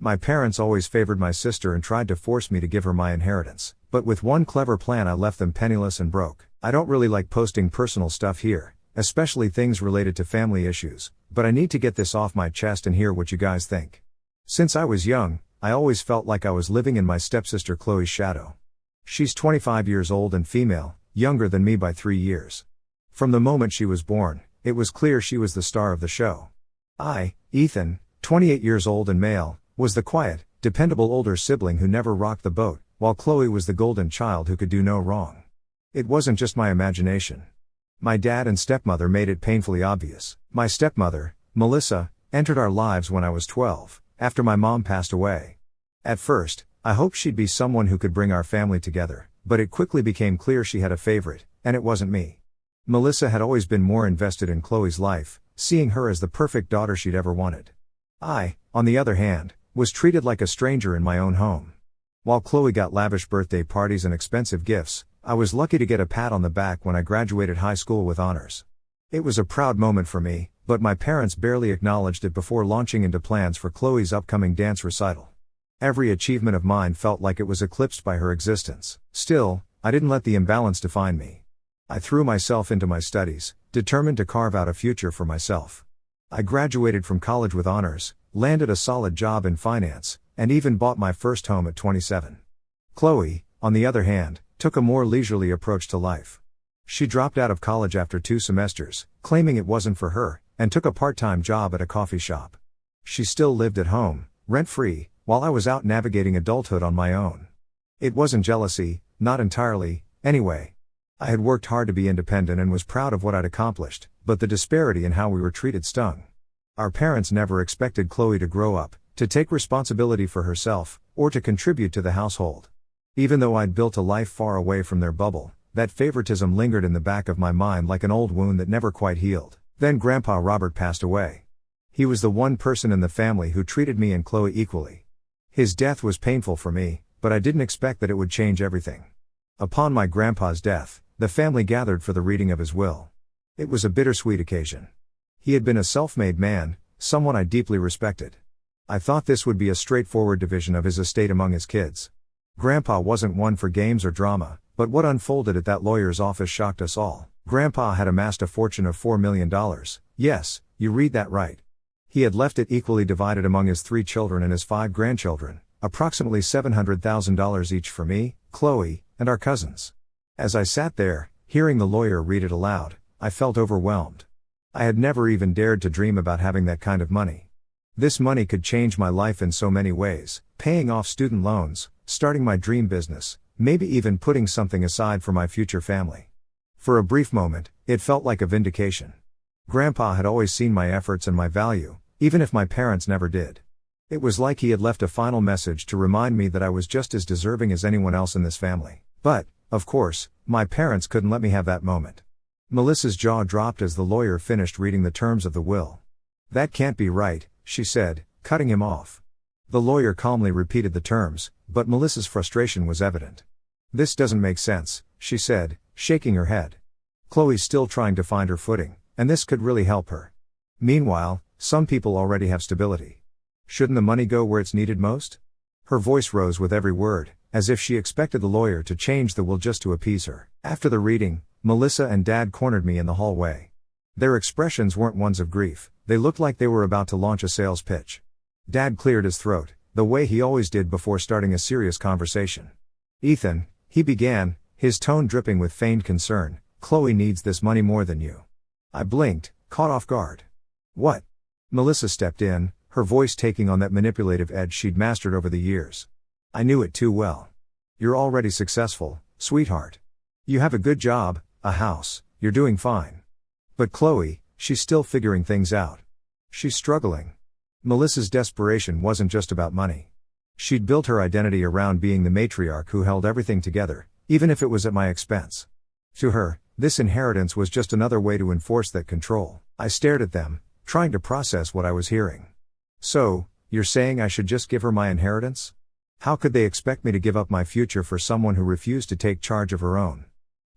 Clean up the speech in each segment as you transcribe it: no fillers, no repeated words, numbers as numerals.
My parents always favored my sister and tried to force me to give her my inheritance, but with one clever plan I left them penniless and broke. I don't really like posting personal stuff here, especially things related to family issues, but I need to get this off my chest and hear what you guys think. Since I was young, I always felt like I was living in my stepsister Chloe's shadow. She's 25 years old and female, younger than me by 3 years. From the moment she was born, it was clear she was the star of the show. I, Ethan, 28 years old and male, was the quiet, dependable older sibling who never rocked the boat, while Chloe was the golden child who could do no wrong. It wasn't just my imagination. My dad and stepmother made it painfully obvious. My stepmother, Melissa, entered our lives when I was 12, after my mom passed away. At first, I hoped she'd be someone who could bring our family together, but it quickly became clear she had a favorite, and it wasn't me. Melissa had always been more invested in Chloe's life, seeing her as the perfect daughter she'd ever wanted. I, on the other hand, was treated like a stranger in my own home. While Chloe got lavish birthday parties and expensive gifts, I was lucky to get a pat on the back when I graduated high school with honors. It was a proud moment for me, but my parents barely acknowledged it before launching into plans for Chloe's upcoming dance recital. Every achievement of mine felt like it was eclipsed by her existence. Still, I didn't let the imbalance define me. I threw myself into my studies, determined to carve out a future for myself. I graduated from college with honors, landed a solid job in finance, and even bought my first home at 27. Chloe, on the other hand, took a more leisurely approach to life. She dropped out of college after 2 semesters, claiming it wasn't for her, and took a part-time job at a coffee shop. She still lived at home, rent-free, while I was out navigating adulthood on my own. It wasn't jealousy, not entirely, anyway. I had worked hard to be independent and was proud of what I'd accomplished, but the disparity in how we were treated stung. Our parents never expected Chloe to grow up, to take responsibility for herself, or to contribute to the household. Even though I'd built a life far away from their bubble, that favoritism lingered in the back of my mind like an old wound that never quite healed. Then Grandpa Robert passed away. He was the one person in the family who treated me and Chloe equally. His death was painful for me, but I didn't expect that it would change everything. Upon my grandpa's death, the family gathered for the reading of his will. It was a bittersweet occasion. He had been a self-made man, someone I deeply respected. I thought this would be a straightforward division of his estate among his kids. Grandpa wasn't one for games or drama, but what unfolded at that lawyer's office shocked us all. Grandpa had amassed a fortune of $4 million. Yes, you read that right. He had left it equally divided among his 3 children and his 5 grandchildren, approximately $700,000 each for me, Chloe, and our cousins. As I sat there, hearing the lawyer read it aloud, I felt overwhelmed. I had never even dared to dream about having that kind of money. This money could change my life in so many ways, paying off student loans, starting my dream business, maybe even putting something aside for my future family. For a brief moment, it felt like a vindication. Grandpa had always seen my efforts and my value, even if my parents never did. It was like he had left a final message to remind me that I was just as deserving as anyone else in this family. But, of course, my parents couldn't let me have that moment. Melissa's jaw dropped as the lawyer finished reading the terms of the will. "That can't be right," she said, cutting him off. The lawyer calmly repeated the terms, but Melissa's frustration was evident. "This doesn't make sense," she said, shaking her head. "Chloe's still trying to find her footing, and this could really help her. Meanwhile, some people already have stability. Shouldn't the money go where it's needed most?" Her voice rose with every word, as if she expected the lawyer to change the will just to appease her. After the reading, Melissa and Dad cornered me in the hallway. Their expressions weren't ones of grief, they looked like they were about to launch a sales pitch. Dad cleared his throat, the way he always did before starting a serious conversation. "Ethan," he began, his tone dripping with feigned concern, "Chloe needs this money more than you." I blinked, caught off guard. "What?" Melissa stepped in, her voice taking on that manipulative edge she'd mastered over the years. I knew it too well. "You're already successful, sweetheart. You have a good job, a house, you're doing fine. But Chloe, she's still figuring things out. She's struggling." Melissa's desperation wasn't just about money. She'd built her identity around being the matriarch who held everything together, even if it was at my expense. To her, this inheritance was just another way to enforce that control. I stared at them, trying to process what I was hearing. "So, you're saying I should just give her my inheritance? How could they expect me to give up my future for someone who refused to take charge of her own?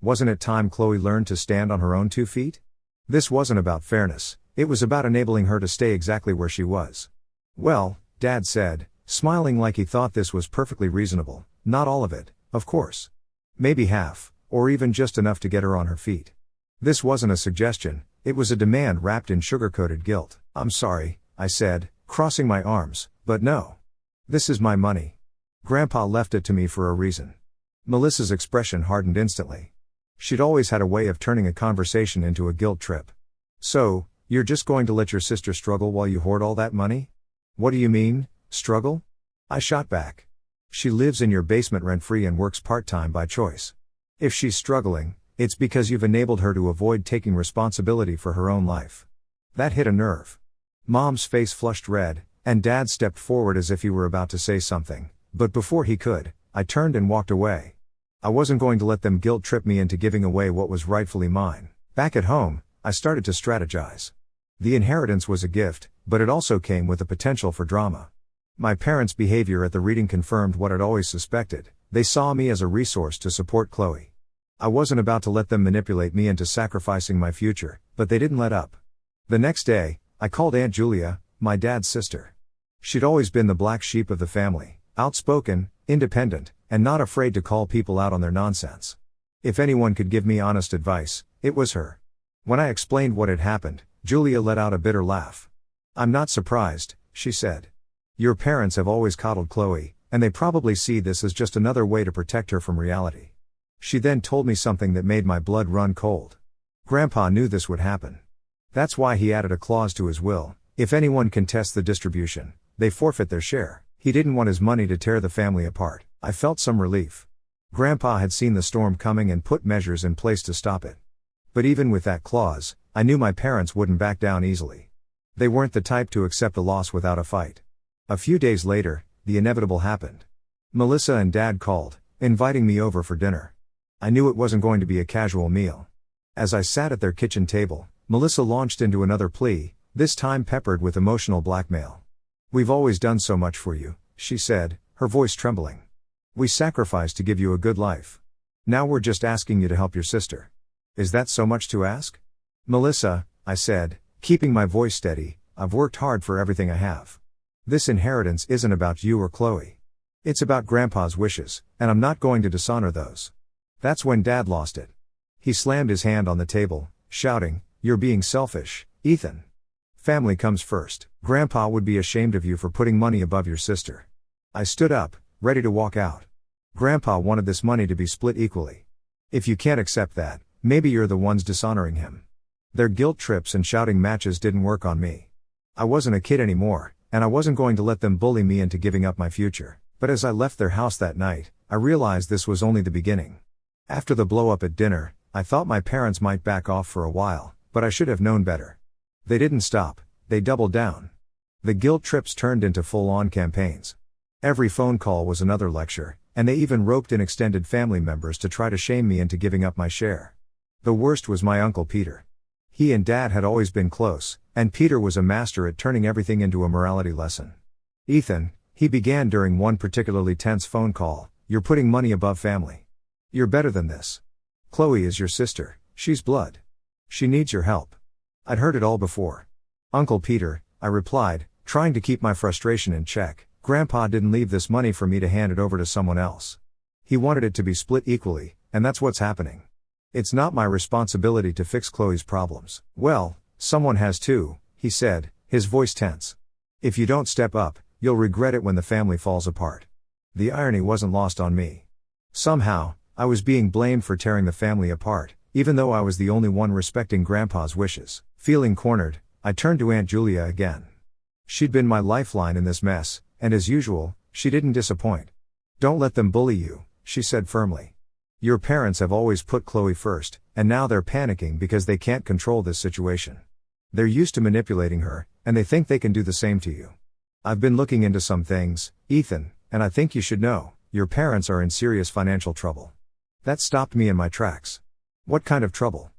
Wasn't it time Chloe learned to stand on her own 2 feet? This wasn't about fairness, it was about enabling her to stay exactly where she was." "Well," Dad said, smiling like he thought this was perfectly reasonable. Not all of it, of course. Maybe half, or even just enough to get her on her feet. This wasn't a suggestion, it was a demand wrapped in sugar-coated guilt. "I'm sorry," I said, crossing my arms, "but no. This is my money. Grandpa left it to me for a reason." Melissa's expression hardened instantly. She'd always had a way of turning a conversation into a guilt trip. "So, you're just going to let your sister struggle while you hoard all that money? What do you mean, struggle?" I shot back. "She lives in your basement rent-free and works part-time by choice. If she's struggling, it's because you've enabled her to avoid taking responsibility for her own life." That hit a nerve. Mom's face flushed red, and Dad stepped forward as if he were about to say something, but before he could, I turned and walked away. I wasn't going to let them guilt trip me into giving away what was rightfully mine. Back at home, I started to strategize. The inheritance was a gift, but it also came with the potential for drama. My parents' behavior at the reading confirmed what I'd always suspected. They saw me as a resource to support Chloe. I wasn't about to let them manipulate me into sacrificing my future, but they didn't let up. The next day, I called Aunt Julia, my dad's sister. She'd always been the black sheep of the family, outspoken, independent, and not afraid to call people out on their nonsense. If anyone could give me honest advice, it was her. When I explained what had happened, Julia let out a bitter laugh. "I'm not surprised," she said. "Your parents have always coddled Chloe, and they probably see this as just another way to protect her from reality." She then told me something that made my blood run cold. Grandpa knew this would happen. That's why he added a clause to his will: if anyone contests the distribution, they forfeit their share. He didn't want his money to tear the family apart. I felt some relief. Grandpa had seen the storm coming and put measures in place to stop it. But even with that clause, I knew my parents wouldn't back down easily. They weren't the type to accept a loss without a fight. A few days later, the inevitable happened. Melissa and Dad called, inviting me over for dinner. I knew it wasn't going to be a casual meal. As I sat at their kitchen table, Melissa launched into another plea, this time peppered with emotional blackmail. "We've always done so much for you," she said, her voice trembling. "We sacrificed to give you a good life. Now we're just asking you to help your sister. Is that so much to ask?" "Melissa," I said, keeping my voice steady, "I've worked hard for everything I have. This inheritance isn't about you or Chloe. It's about Grandpa's wishes, and I'm not going to dishonor those." That's when Dad lost it. He slammed his hand on the table, shouting, "You're being selfish, Ethan. Family comes first. Grandpa would be ashamed of you for putting money above your sister." I stood up, ready to walk out. Grandpa wanted this money to be split equally. If you can't accept that, maybe you're the ones dishonoring him. Their guilt trips and shouting matches didn't work on me. I wasn't a kid anymore, and I wasn't going to let them bully me into giving up my future. But as I left their house that night, I realized this was only the beginning. After the blow-up at dinner, I thought my parents might back off for a while, but I should have known better. They didn't stop, they doubled down. The guilt trips turned into full-on campaigns. Every phone call was another lecture, and they even roped in extended family members to try to shame me into giving up my share. The worst was my Uncle Peter. He and Dad had always been close, and Peter was a master at turning everything into a morality lesson. "Ethan," he began during one particularly tense phone call, "you're putting money above family. You're better than this. Chloe is your sister, she's blood. She needs your help." I'd heard it all before. "Uncle Peter," I replied, trying to keep my frustration in check, "Grandpa didn't leave this money for me to hand it over to someone else. He wanted it to be split equally, and that's what's happening. It's not my responsibility to fix Chloe's problems." "Well, someone has to," he said, his voice tense. "If you don't step up, you'll regret it when the family falls apart." The irony wasn't lost on me. Somehow, I was being blamed for tearing the family apart, even though I was the only one respecting Grandpa's wishes. Feeling cornered, I turned to Aunt Julia again. She'd been my lifeline in this mess, and as usual, she didn't disappoint. "Don't let them bully you," she said firmly. "Your parents have always put Chloe first, and now they're panicking because they can't control this situation. They're used to manipulating her, and they think they can do the same to you. I've been looking into some things, Ethan, and I think you should know, your parents are in serious financial trouble." That stopped me in my tracks. "What kind of trouble?"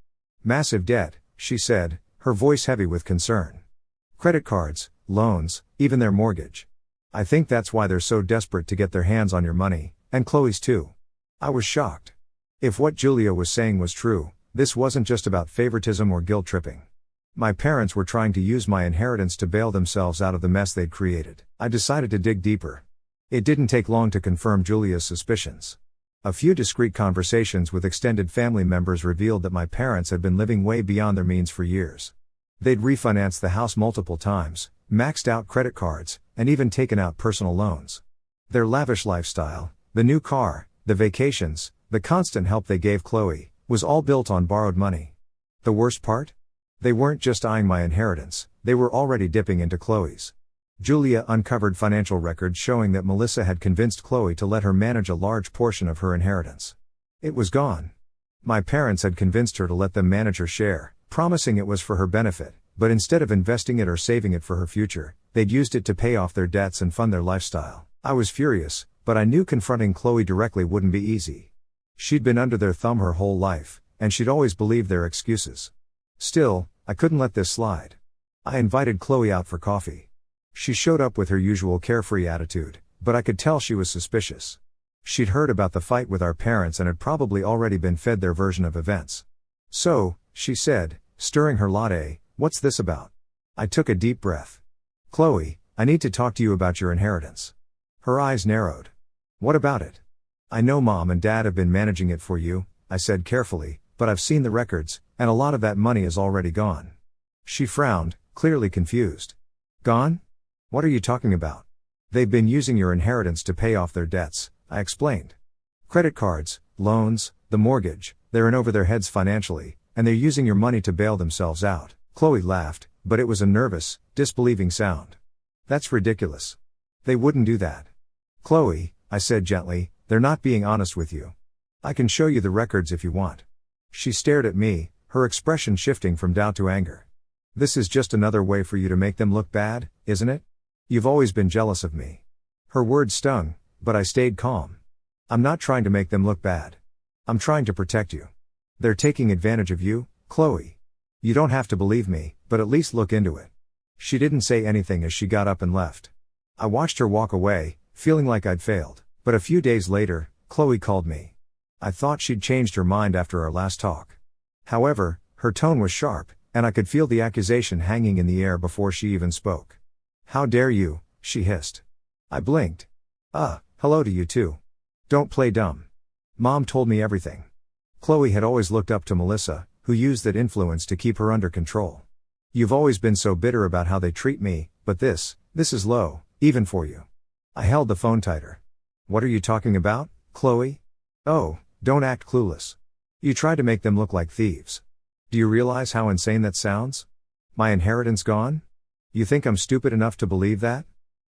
"Massive debt," she said, her voice heavy with concern. "Credit cards, loans, even their mortgage. I think that's why they're so desperate to get their hands on your money, and Chloe's too." I was shocked. If what Julia was saying was true, this wasn't just about favoritism or guilt tripping. My parents were trying to use my inheritance to bail themselves out of the mess they'd created. I decided to dig deeper. It didn't take long to confirm Julia's suspicions. A few discreet conversations with extended family members revealed that my parents had been living way beyond their means for years. They'd refinanced the house multiple times, maxed out credit cards, and even taken out personal loans. Their lavish lifestyle, the new car, the vacations, the constant help they gave Chloe, was all built on borrowed money. The worst part? They weren't just eyeing my inheritance, they were already dipping into Chloe's. Julia uncovered financial records showing that Melissa had convinced Chloe to let her manage a large portion of her inheritance. It was gone. My parents had convinced her to let them manage her share, promising it was for her benefit, but instead of investing it or saving it for her future, they'd used it to pay off their debts and fund their lifestyle. I was furious, but I knew confronting Chloe directly wouldn't be easy. She'd been under their thumb her whole life, and she'd always believed their excuses. Still, I couldn't let this slide. I invited Chloe out for coffee. She showed up with her usual carefree attitude, but I could tell she was suspicious. She'd heard about the fight with our parents and had probably already been fed their version of events. "So," she said, stirring her latte, "what's this about?" I took a deep breath. "Chloe, I need to talk to you about your inheritance." Her eyes narrowed. "What about it?" "I know Mom and Dad have been managing it for you," I said carefully, "but I've seen the records, and a lot of that money is already gone." She frowned, clearly confused. "Gone? What are you talking about?" "They've been using your inheritance to pay off their debts," I explained. "Credit cards, loans, the mortgage, they're in over their heads financially, and they're using your money to bail themselves out." Chloe laughed, but it was a nervous, disbelieving sound. "That's ridiculous. They wouldn't do that." "Chloe," I said gently, "they're not being honest with you. I can show you the records if you want." She stared at me, her expression shifting from doubt to anger. "This is just another way for you to make them look bad, isn't it? You've always been jealous of me." Her words stung, but I stayed calm. "I'm not trying to make them look bad. I'm trying to protect you. They're taking advantage of you, Chloe. You don't have to believe me, but at least look into it." She didn't say anything as she got up and left. I watched her walk away, feeling like I'd failed, but a few days later, Chloe called me. I thought she'd changed her mind after our last talk. However, her tone was sharp, and I could feel the accusation hanging in the air before she even spoke. "How dare you," she hissed. I blinked. Hello to you too. Don't play dumb. Mom told me everything." Chloe had always looked up to Melissa, who used that influence to keep her under control. "You've always been so bitter about how they treat me, but this is low, even for you." I held the phone tighter. "What are you talking about, Chloe?" "Oh, don't act clueless. You try to make them look like thieves. Do you realize how insane that sounds? My inheritance gone? You think I'm stupid enough to believe that?"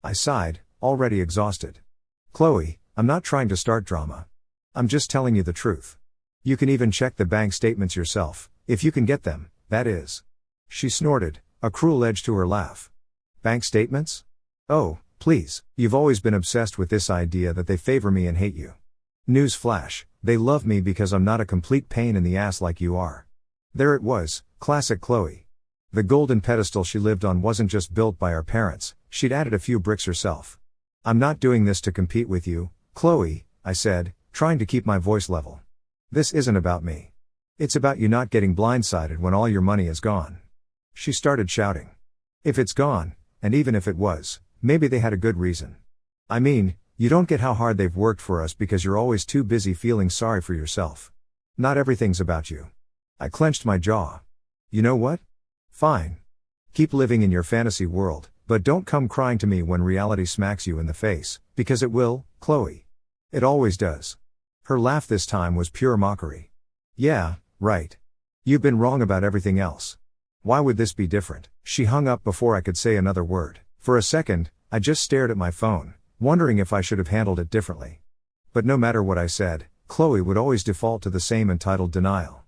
I sighed, already exhausted. "Chloe, I'm not trying to start drama. I'm just telling you the truth. You can even check the bank statements yourself, if you can get them, that is." She snorted, a cruel edge to her laugh. "Bank statements? Oh, please, you've always been obsessed with this idea that they favor me and hate you. News flash, they love me because I'm not a complete pain in the ass like you are." There it was, classic Chloe. The golden pedestal she lived on wasn't just built by our parents, she'd added a few bricks herself. "I'm not doing this to compete with you, Chloe," I said, trying to keep my voice level. "This isn't about me. It's about you not getting blindsided when all your money is gone." She started shouting. "If it's gone, and even if it was, maybe they had a good reason. I mean, you don't get how hard they've worked for us because you're always too busy feeling sorry for yourself. Not everything's about you." I clenched my jaw. "You know what? Fine. Keep living in your fantasy world, but don't come crying to me when reality smacks you in the face, because it will, Chloe. It always does." Her laugh this time was pure mockery. "Yeah, right. You've been wrong about everything else. Why would this be different?" She hung up before I could say another word. For a second, I just stared at my phone, wondering if I should have handled it differently. But no matter what I said, Chloe would always default to the same entitled denial.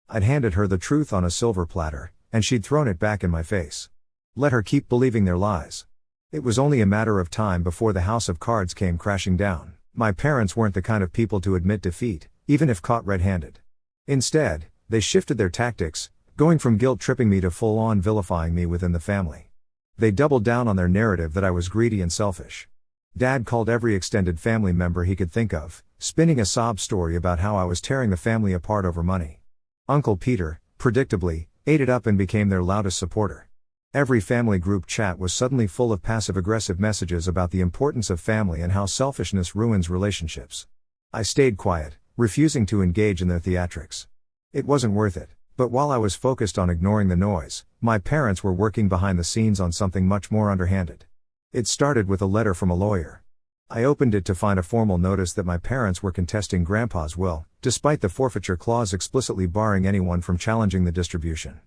I'd handed her the truth on a silver platter, and she'd thrown it back in my face. Let her keep believing their lies. It was only a matter of time before the house of cards came crashing down. My parents weren't the kind of people to admit defeat, even if caught red-handed. Instead, they shifted their tactics, going from guilt-tripping me to full-on vilifying me within the family. They doubled down on their narrative that I was greedy and selfish. Dad called every extended family member he could think of, spinning a sob story about how I was tearing the family apart over money. Uncle Peter, predictably, ate it up and became their loudest supporter. Every family group chat was suddenly full of passive-aggressive messages about the importance of family and how selfishness ruins relationships. I stayed quiet, refusing to engage in their theatrics. It wasn't worth it. But while I was focused on ignoring the noise, my parents were working behind the scenes on something much more underhanded. It started with a letter from a lawyer. I opened it to find a formal notice that my parents were contesting Grandpa's will, despite the forfeiture clause explicitly barring anyone from challenging the distribution.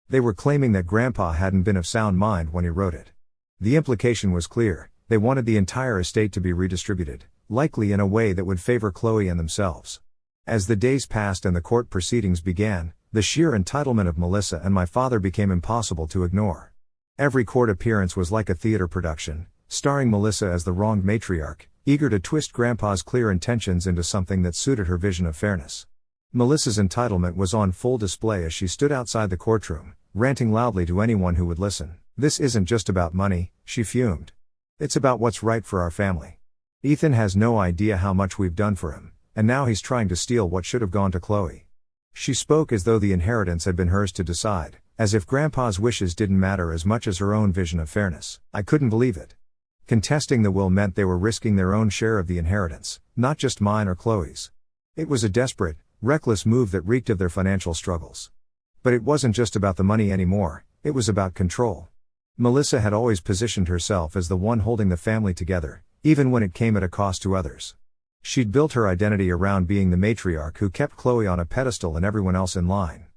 They were claiming that Grandpa hadn't been of sound mind when he wrote it. The implication was clear: they wanted the entire estate to be redistributed, likely in a way that would favor Chloe and themselves. As the days passed and the court proceedings began, the sheer entitlement of Melissa and my father became impossible to ignore. Every court appearance was like a theater production, starring Melissa as the wronged matriarch, eager to twist Grandpa's clear intentions into something that suited her vision of fairness. Melissa's entitlement was on full display as she stood outside the courtroom, ranting loudly to anyone who would listen. "This isn't just about money," she fumed. "It's about what's right for our family. Ethan has no idea how much we've done for him, and now he's trying to steal what should have gone to Chloe." She spoke as though the inheritance had been hers to decide, as if Grandpa's wishes didn't matter as much as her own vision of fairness. I couldn't believe it. Contesting the will meant they were risking their own share of the inheritance, not just mine or Chloe's. It was a desperate, reckless move that reeked of their financial struggles. But it wasn't just about the money anymore, it was about control. Melissa had always positioned herself as the one holding the family together, even when it came at a cost to others. She'd built her identity around being the matriarch who kept Chloe on a pedestal and everyone else in line.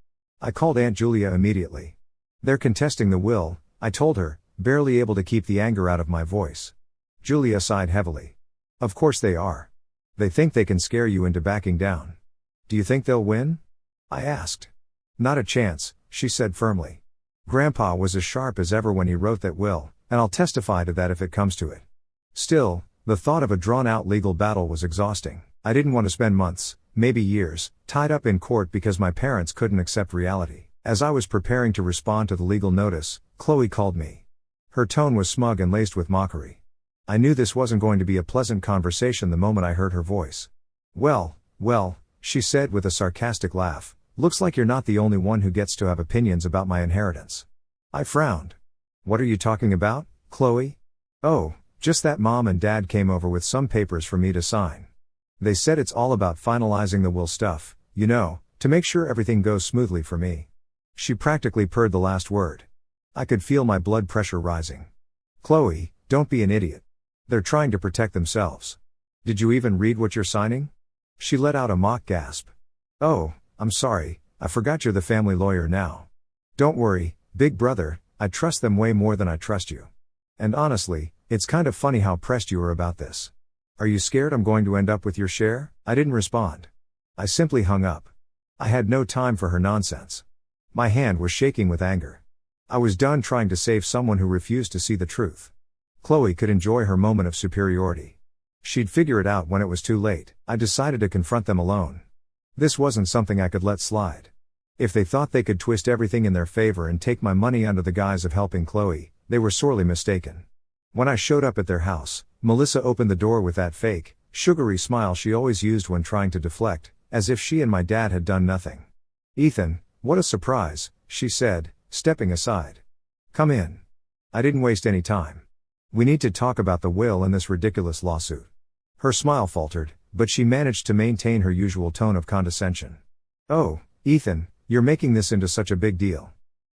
I called Aunt Julia immediately. "They're contesting the will," I told her, barely able to keep the anger out of my voice. Julia sighed heavily. "Of course they are. They think they can scare you into backing down." "Do you think they'll win?" I asked. "Not a chance," she said firmly. "Grandpa was as sharp as ever when he wrote that will, and I'll testify to that if it comes to it." Still, the thought of a drawn-out legal battle was exhausting. I didn't want to spend months, maybe years, tied up in court because my parents couldn't accept reality. As I was preparing to respond to the legal notice, Chloe called me. Her tone was smug and laced with mockery. I knew this wasn't going to be a pleasant conversation the moment I heard her voice. Well, she said with a sarcastic laugh, "looks like you're not the only one who gets to have opinions about my inheritance." I frowned. "What are you talking about, Chloe?" "Oh, just that Mom and Dad came over with some papers for me to sign. They said it's all about finalizing the will stuff, you know, to make sure everything goes smoothly for me." She practically purred the last word. I could feel my blood pressure rising. "Chloe, don't be an idiot. They're trying to protect themselves. Did you even read what you're signing?" She let out a mock gasp. "Oh, I'm sorry, I forgot you're the family lawyer now." "Don't worry, big brother, I trust them way more than I trust you. And honestly, it's kind of funny how pressed you are about this. Are you scared I'm going to end up with your share?" I didn't respond. I simply hung up. I had no time for her nonsense. My hand was shaking with anger. I was done trying to save someone who refused to see the truth. Chloe could enjoy her moment of superiority. She'd figure it out when it was too late. I decided to confront them alone. This wasn't something I could let slide. If they thought they could twist everything in their favor and take my money under the guise of helping Chloe, they were sorely mistaken. When I showed up at their house, Melissa opened the door with that fake, sugary smile she always used when trying to deflect, as if she and my dad had done nothing. "Ethan, what a surprise," she said, stepping aside. "Come in." I didn't waste any time. "We need to talk about the will and this ridiculous lawsuit." Her smile faltered, but she managed to maintain her usual tone of condescension. "Oh, Ethan, you're making this into such a big deal.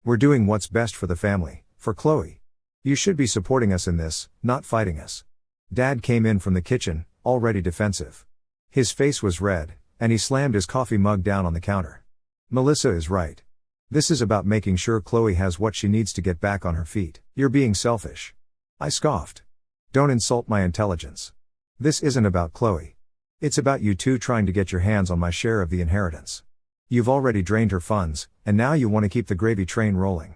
We're doing what's best for the family, for Chloe. You should be supporting us in this, not fighting us." Dad came in from the kitchen, already defensive. His face was red, and he slammed his coffee mug down on the counter. "Melissa is right. This is about making sure Chloe has what she needs to get back on her feet. You're being selfish." I scoffed. "Don't insult my intelligence. This isn't about Chloe. It's about you two trying to get your hands on my share of the inheritance. You've already drained her funds, and now you want to keep the gravy train rolling.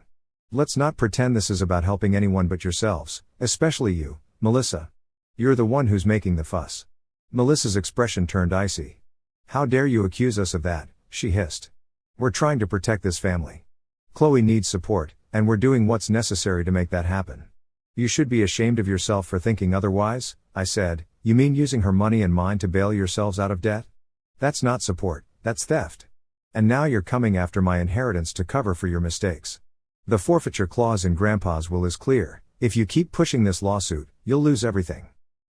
Let's not pretend this is about helping anyone but yourselves, especially you, Melissa. You're the one who's making the fuss." Melissa's expression turned icy. "How dare you accuse us of that," she hissed. "We're trying to protect this family. Chloe needs support, and we're doing what's necessary to make that happen." "You should be ashamed of yourself for thinking otherwise," I said. "You mean using her money and mine to bail yourselves out of debt? That's not support, that's theft. And now you're coming after my inheritance to cover for your mistakes." The forfeiture clause in Grandpa's will is clear: if you keep pushing this lawsuit, you'll lose everything.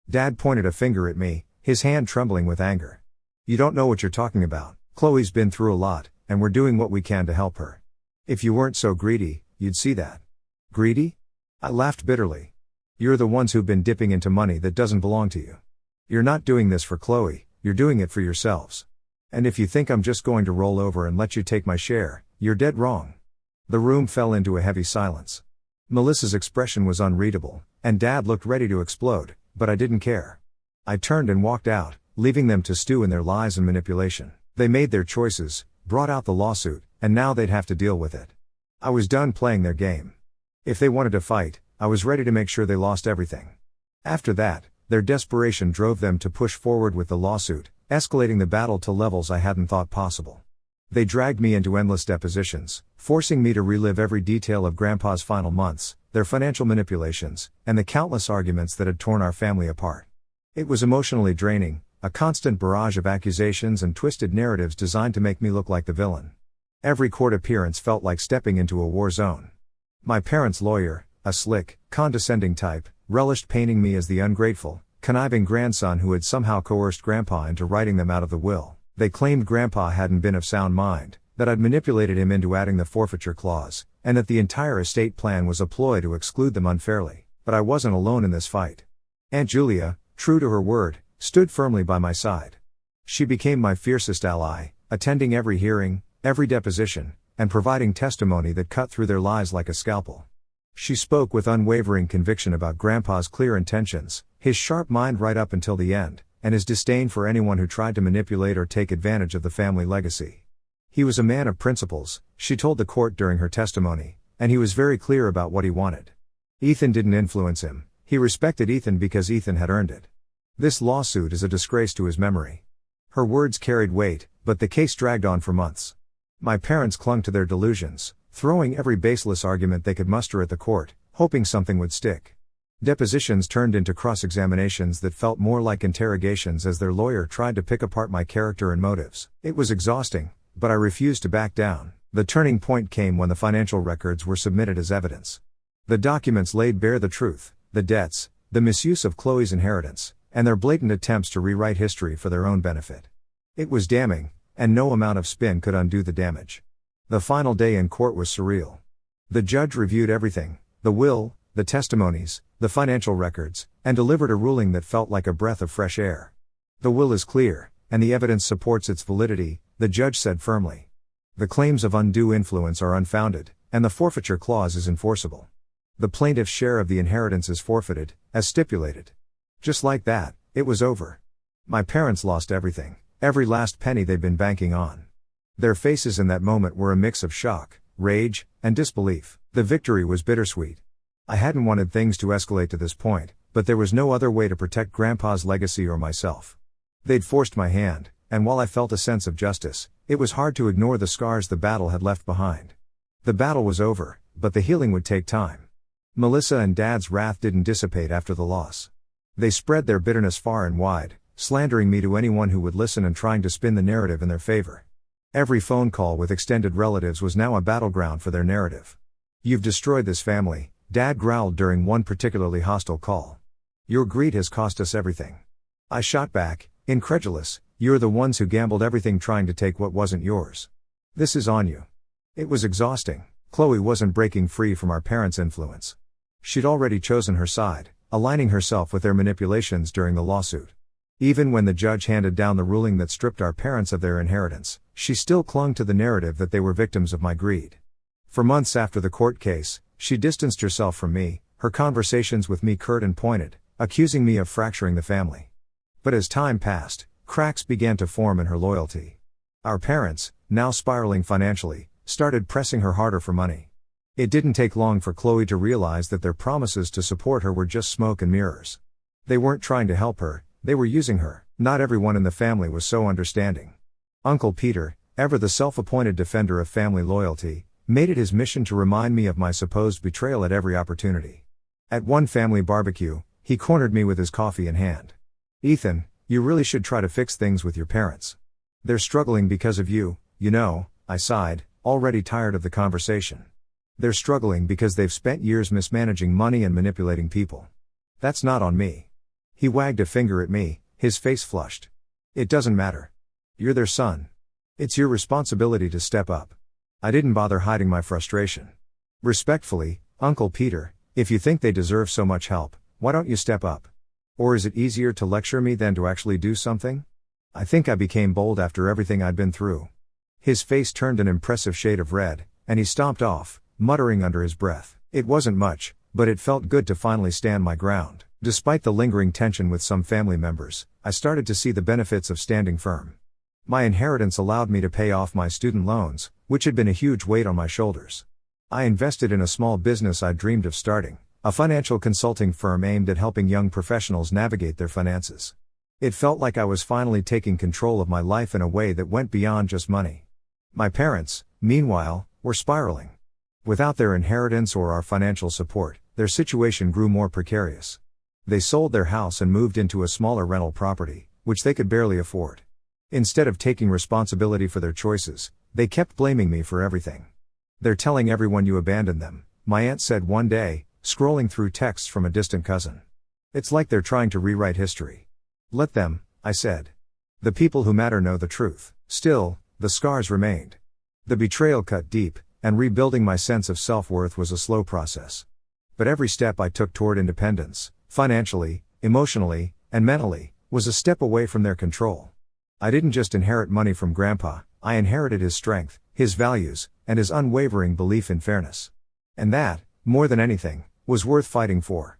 Dad pointed a finger at me, his hand trembling with anger. You don't know what you're talking about. Chloe's been through a lot, and we're doing what we can to help her. If you weren't so greedy, you'd see that. Greedy? I laughed bitterly. You're the ones who've been dipping into money that doesn't belong to you. You're not doing this for Chloe, you're doing it for yourselves. And if you think I'm just going to roll over and let you take my share, you're dead wrong. The room fell into a heavy silence. Melissa's expression was unreadable, and Dad looked ready to explode, but I didn't care. I turned and walked out, leaving them to stew in their lies and manipulation. They made their choices, brought out the lawsuit, and now they'd have to deal with it. I was done playing their game. If they wanted to fight, I was ready to make sure they lost everything. After that, their desperation drove them to push forward with the lawsuit, escalating the battle to levels I hadn't thought possible. They dragged me into endless depositions, forcing me to relive every detail of Grandpa's final months, their financial manipulations, and the countless arguments that had torn our family apart. It was emotionally draining, a constant barrage of accusations and twisted narratives designed to make me look like the villain. Every court appearance felt like stepping into a war zone. My parents' lawyer, a slick, condescending type, relished painting me as the ungrateful, conniving grandson who had somehow coerced Grandpa into writing them out of the will. They claimed Grandpa hadn't been of sound mind, that I'd manipulated him into adding the forfeiture clause, and that the entire estate plan was a ploy to exclude them unfairly. But I wasn't alone in this fight. Aunt Julia, true to her word, stood firmly by my side. She became my fiercest ally, attending every hearing, every deposition, and providing testimony that cut through their lies like a scalpel. She spoke with unwavering conviction about Grandpa's clear intentions, his sharp mind right up until the end, and his disdain for anyone who tried to manipulate or take advantage of the family legacy. He was a man of principles, she told the court during her testimony, and he was very clear about what he wanted. Ethan didn't influence him, he respected Ethan because Ethan had earned it. This lawsuit is a disgrace to his memory. Her words carried weight, but the case dragged on for months. My parents clung to their delusions, throwing every baseless argument they could muster at the court, hoping something would stick. Depositions turned into cross-examinations that felt more like interrogations as their lawyer tried to pick apart my character and motives. It was exhausting, but I refused to back down. The turning point came when the financial records were submitted as evidence. The documents laid bare the truth, the debts, the misuse of Chloe's inheritance, and their blatant attempts to rewrite history for their own benefit. It was damning, and no amount of spin could undo the damage. The final day in court was surreal. The judge reviewed everything, the will, the testimonies, the financial records, and delivered a ruling that felt like a breath of fresh air. The will is clear, and the evidence supports its validity, the judge said firmly. The claims of undue influence are unfounded, and the forfeiture clause is enforceable. The plaintiff's share of the inheritance is forfeited, as stipulated. Just like that, it was over. My parents lost everything, every last penny they'd been banking on. Their faces in that moment were a mix of shock, rage, and disbelief. The victory was bittersweet. I hadn't wanted things to escalate to this point, but there was no other way to protect Grandpa's legacy or myself. They'd forced my hand, and while I felt a sense of justice, it was hard to ignore the scars the battle had left behind. The battle was over, but the healing would take time. Melissa and Dad's wrath didn't dissipate after the loss. They spread their bitterness far and wide, slandering me to anyone who would listen and trying to spin the narrative in their favor. Every phone call with extended relatives was now a battleground for their narrative. "You've destroyed this family," Dad growled during one particularly hostile call. "Your greed has cost us everything." I shot back, incredulous, "You're the ones who gambled everything trying to take what wasn't yours. This is on you." It was exhausting. Chloe wasn't breaking free from our parents' influence. She'd already chosen her side, aligning herself with their manipulations during the lawsuit. Even when the judge handed down the ruling that stripped our parents of their inheritance, she still clung to the narrative that they were victims of my greed. For months after the court case, she distanced herself from me, her conversations with me curt and pointed, accusing me of fracturing the family. But as time passed, cracks began to form in her loyalty. Our parents, now spiraling financially, started pressing her harder for money. It didn't take long for Chloe to realize that their promises to support her were just smoke and mirrors. They weren't trying to help her, they were using her. Not everyone in the family was so understanding. Uncle Peter, ever the self-appointed defender of family loyalty, made it his mission to remind me of my supposed betrayal at every opportunity. At one family barbecue, he cornered me with his coffee in hand. "Ethan, you really should try to fix things with your parents. They're struggling because of you, you know," I sighed, already tired of the conversation. They're struggling because they've spent years mismanaging money and manipulating people. That's not on me. He wagged a finger at me, his face flushed. It doesn't matter. You're their son. It's your responsibility to step up. I didn't bother hiding my frustration. Respectfully, Uncle Peter, if you think they deserve so much help, why don't you step up? Or is it easier to lecture me than to actually do something? I think I became bold after everything I'd been through. His face turned an impressive shade of red, and he stomped off, muttering under his breath. It wasn't much, but it felt good to finally stand my ground. Despite the lingering tension with some family members, I started to see the benefits of standing firm. My inheritance allowed me to pay off my student loans, which had been a huge weight on my shoulders. I invested in a small business I dreamed of starting, a financial consulting firm aimed at helping young professionals navigate their finances. It felt like I was finally taking control of my life in a way that went beyond just money. My parents, meanwhile, were spiraling. Without their inheritance or our financial support, their situation grew more precarious. They sold their house and moved into a smaller rental property, which they could barely afford. Instead of taking responsibility for their choices, they kept blaming me for everything. They're telling everyone you abandoned them, my aunt said one day, scrolling through texts from a distant cousin. It's like they're trying to rewrite history. Let them, I said. The people who matter know the truth. Still, the scars remained. The betrayal cut deep, and rebuilding my sense of self-worth was a slow process. But every step I took toward independence, financially, emotionally, and mentally, was a step away from their control. I didn't just inherit money from Grandpa, I inherited his strength, his values, and his unwavering belief in fairness. And that, more than anything, was worth fighting for.